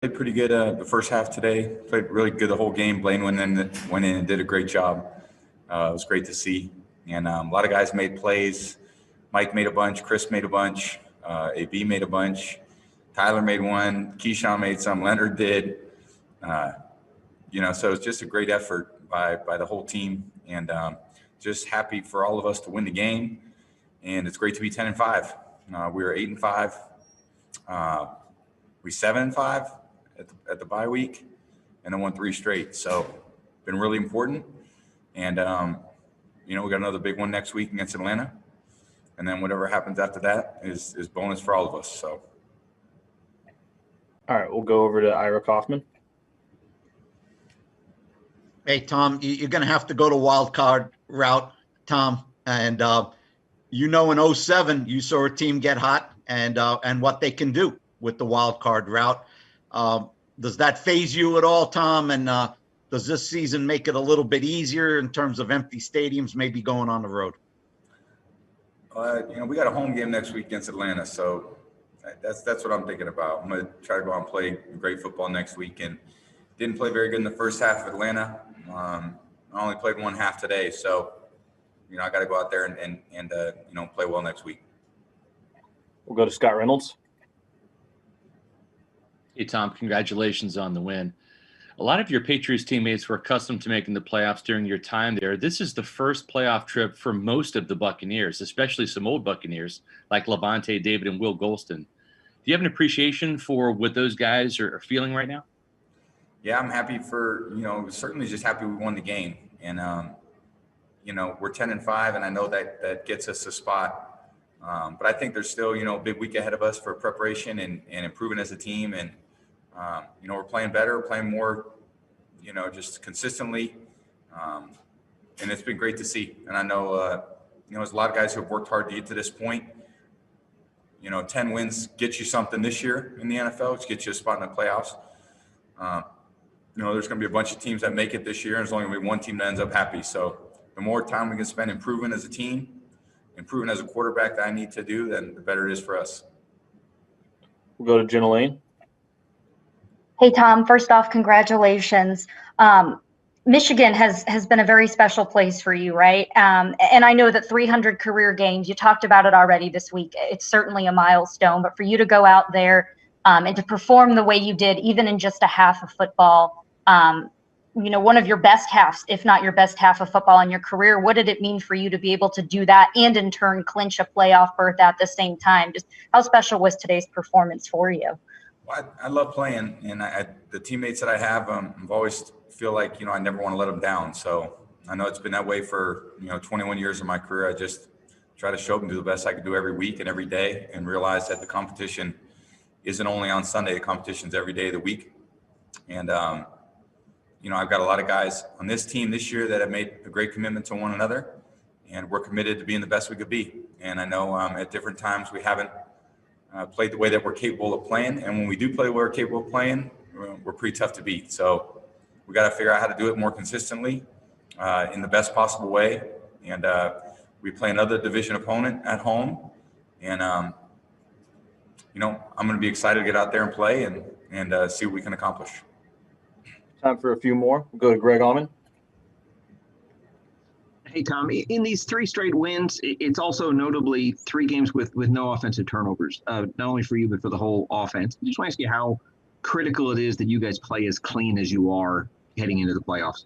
Played pretty good the first half today. Played really good the whole game. Blaine went in and did a great job. It was great to see. And a lot of guys made plays. Mike made a bunch. Chris made a bunch. AB made a bunch. Tyler made one. Keyshawn made some. Leonard did. So it's just a great effort by the whole team. And just happy for all of us to win the game. And it's great to be 10-5. We were 8-5. We 7-5 at the bye week, and then won 3 straight. So, been really important. And we got another big one next week against Atlanta, and then whatever happens after that is bonus for all of us. So, all right, we'll go over to Ira Kaufman. Hey, Tom, you're going to have to go to wild card route, Tom, and in 07 you saw a team get hot and what they can do with the wild card route. Does that faze you at all, Tom? And does this season make it a little bit easier in terms of empty stadiums, maybe going on the road? We got a home game next week against Atlanta, so that's what I'm thinking about. I'm going to try to go out and play great football next week, and didn't play very good in the first half of Atlanta. I only played one half today, so I got to go out there and play well next week. We'll go to Scott Reynolds. Hey, Tom, congratulations on the win. A lot of your Patriots teammates were accustomed to making the playoffs during your time there. This is the first playoff trip for most of the Buccaneers, especially some old Buccaneers like Levante David and Will Golston. Do you have an appreciation for what those guys are feeling right now? Yeah, I'm happy certainly just happy we won the game. And, we're 10-5, and I know that gets us a spot. But I think there's still, a big week ahead of us for preparation and improving as a team. And, we're playing better, we're playing more, just consistently. And it's been great to see. And I know, there's a lot of guys who have worked hard to get to this point. 10 wins gets you something this year in the NFL, which gets you a spot in the playoffs. There's going to be a bunch of teams that make it this year, and there's only going to be one team that ends up happy. So the more time we can spend improving as a team, improving as a quarterback that I need to do, then the better it is for us. We'll go to Jenna Lane. Hey, Tom, first off, congratulations. Michigan has been a very special place for you, right? And I know that 300 career games, you talked about it already this week. It's certainly a milestone, but for you to go out there and to perform the way you did, even in just a half of football, one of your best halves, if not your best half of football in your career, what did it mean for you to be able to do that and in turn clinch a playoff berth at the same time? Just how special was today's performance for you? Well, I love playing, and the teammates that I have, I've always feel like, I never want to let them down. So I know it's been that way for, 21 years of my career. I just try to show up and do the best I can do every week and every day, and realize that the competition isn't only on Sunday, the competition's every day of the week. And, I've got a lot of guys on this team this year that have made a great commitment to one another, and we're committed to being the best we could be. And I know at different times we haven't played the way that we're capable of playing. And when we do play the way we're capable of playing, we're pretty tough to beat. So we got to figure out how to do it more consistently in the best possible way. And we play another division opponent at home. And, I'm going to be excited to get out there and play and see what we can accomplish. Time for a few more. We'll go to Greg Allman. Hey, Tom, in these 3 straight wins, it's also notably 3 games with no offensive turnovers, not only for you, but for the whole offense. I just want to ask you how critical it is that you guys play as clean as you are heading into the playoffs.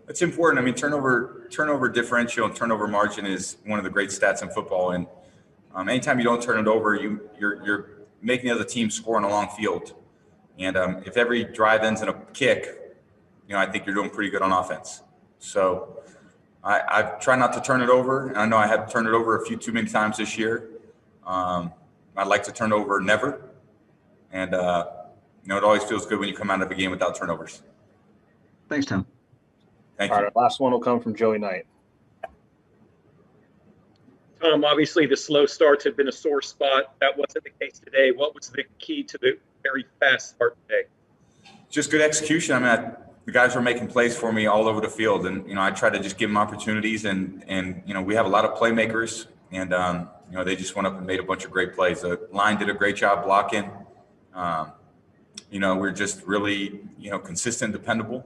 It's important. I mean, turnover differential and turnover margin is one of the great stats in football. And anytime you don't turn it over, you're making the other team score on a long field. And if every drive ends in a kick, I think you're doing pretty good on offense. So I try not to turn it over. And I know I have turned it over a few too many times this year. I'd like to turn over never. And, it always feels good when you come out of a game without turnovers. Thanks, Tom. Thank you. All right, last one will come from Joey Knight. Tom, obviously the slow starts had been a sore spot. That wasn't the case today. What was the key to the very fast start today? Just good execution. I mean, the guys were making plays for me all over the field, and I tried to just give them opportunities. And we have a lot of playmakers, and they just went up and made a bunch of great plays. The line did a great job blocking. we're just really, consistent, dependable,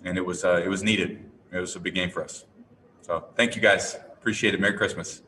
and it was needed. It was a big game for us. So thank you guys. Appreciate it. Merry Christmas.